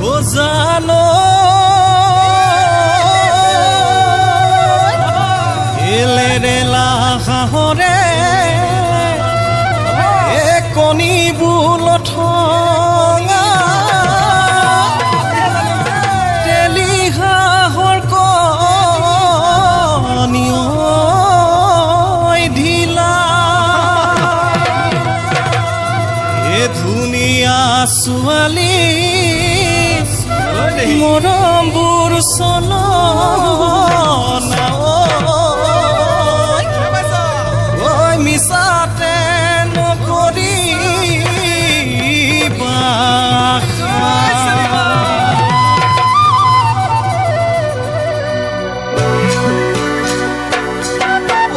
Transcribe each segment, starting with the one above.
ও জানো এলেৰেলা হাঁহৰে কণী বুলঠঙা তেলি হাঁহৰ কণী ঢিলা এ ধুনীয়া ছোৱালী মৰমবোৰ চলনা ঐ মিছাতে নকৰিবা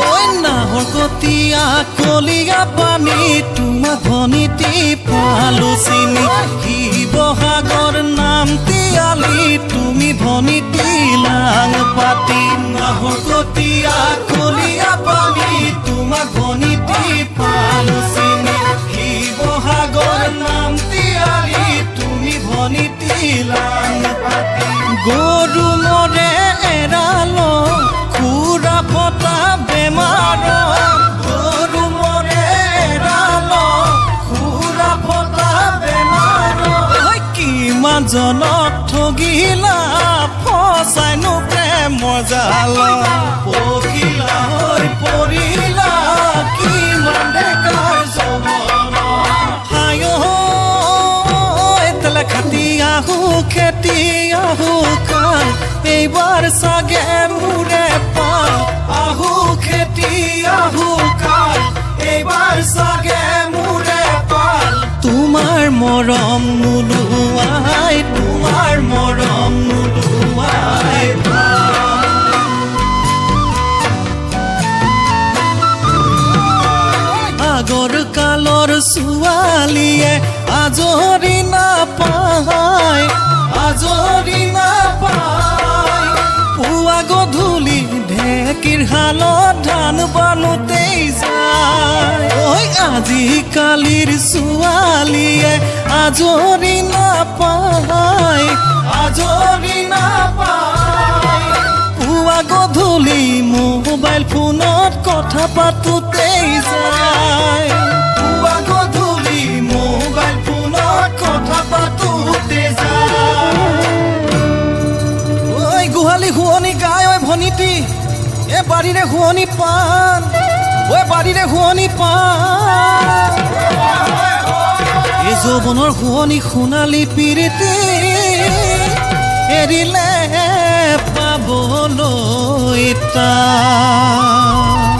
ঐ নাহৰ কটীয়া কলীয়া পানী তোমাক ভনীতি পালো চিনি শিৱসাগৰ নাম তিয়ালি তুমি ভনীতি লাং পাতি নাহৰ কটীয়া কলীয়া পানী তোমাক ভনীতি পালো চিনি শিৱসাগৰ নাম তিয়ালি তুমি ভনীতি লাং পাতি গৰু মৰে এৰাল খুৰা ফটা বেমাৰ গৰু মৰে এৰাল খুৰা ফটা বেমাৰ কিমান জনক ঠগিলা ফচাইনো প্ৰেমৰ জাল পখিলা হৈ পৰিলা কিমান ডেকাৰ যৌৱন হায় তেলে খাটি আহো খেতি আহো কাল এইবাৰ চাগে মোৰে পাল আহো খেতি আহো কাল এইবাৰ চাগে মোৰে পাল তোমাৰ মৰম নুলুৱাই তোমাৰ মৰম নুলুৱাই আগৰ কালৰ ছোৱালীয়ে আজৰি নাপায় আজৰি নাপায় পুৱা গধূলি ঢেঁকীৰ শালত ধান বানোতেই যায় ঐ আজিকালিৰ ছোৱালীয়ে আজৰি নাপায় আজৰি নাপায় পুৱা গধূলি মোবাইল ফোনত কথা পাতোতেই যায় পুৱা গধূলি মোবাইল ফোনত কথা পাতোতে যায় ঐ গোহালি শুৱনি গায় ঐ ভনীতি এ বাৰীৰে শুৱনি পান ঐ বাৰীৰে শুৱনি পান এই যৌৱনৰ শুৱনি সোণালী পিৰিতি এৰিলে পাবলৈ টান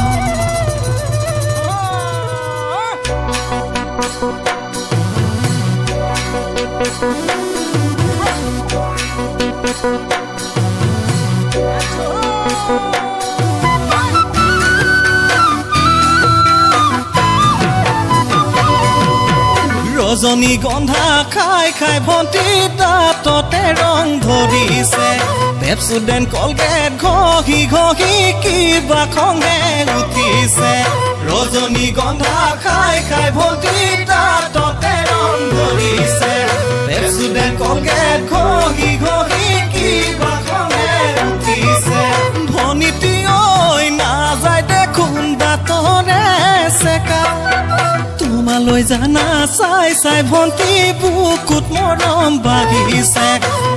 ৰজনীগন্ধা খাই খাই ভণ্টি দাঁততে ৰং ধৰিছে পেপচোডেণ্ট কলগেট ঘঁহি ঘঁহি কিবা খঙে উঠিছে ৰজনীগন্ধা খাই খাই ভণ্টি দাঁততে ৰং ধৰিছে পেপচোডেণ্ট কলগেট ঘঁহি ঘঁহি কিবা খঙে উঠিছে ভনীতি ঐ নাযায় দেখোন দাঁতৰে চেকা তোমালৈ জানা চাই চাই ভণ্টি বুকুত মৰম বাঢ়িছে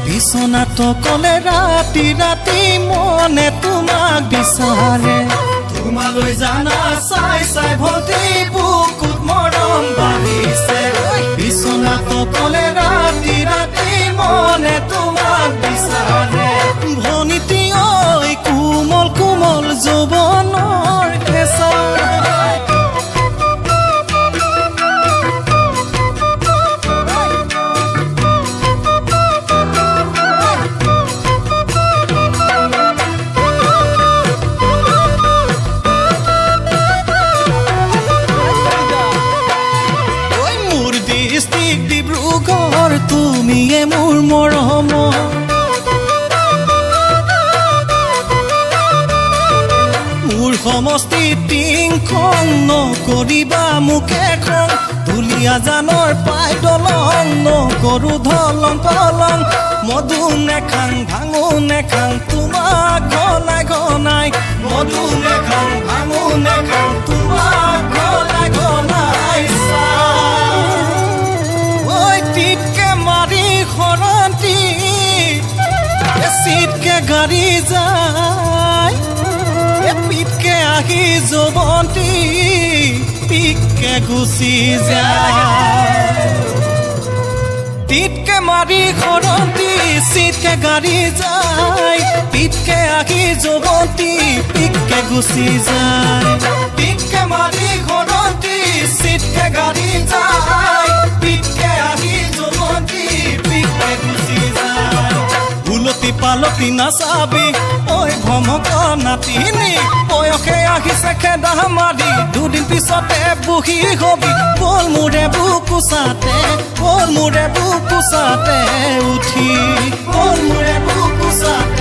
বিচনাত কলে ৰাতি ৰাতি মনে তোমাক বিচাৰে তোমালৈ জানা চাই চাই ভণ্টি বুকুত মৰম বাঢ়িছে বিচনাত কলে ৰাতি ৰাতি মনে তোমাক বিচাৰে ভনীতি ঐ কোমল কোমল যৌৱনৰ কেঁচা ডিব্ৰুগড় তুমিয়ে মোৰ মৰম মোৰ সমষ্টি টিংখন নকৰিবা মুখে খং ধুলীয়া জানৰ পাই দলং নকৰো ধলং পলং মধু নেখাং ভাঙো নেখাং তোমাক ঘনাই ঘনাই মধু নেখাং ভাঙো নেখাং তোমাক ঘনাই ঘনাই ঐ টিপকে মাৰি খৰন্তি চিটকে গাড়ী যায় পিটকে আহি যবন্তী পিককে গুচি যায় টিটকে মাৰি খৰন্তি চিটকে গাড়ী যায় পিটকে আহি যবন্তী পিককে গুচি যায় টিটকে মাৰি খৰন্তি চিটকে গাড়ী যায় পিটকে আহি যবন্তী পিককে গুচি যায় উলতি পালতি নাচাবি ঐ ভমক নাতিনি বয়সে আহিছে খেদা মাৰি দুদিন পিছতে বুহি হবি বল মোৰে বুকুচাতে বল মোৰে বুকুচাতে উঠি বল মোৰে বুকুচাতে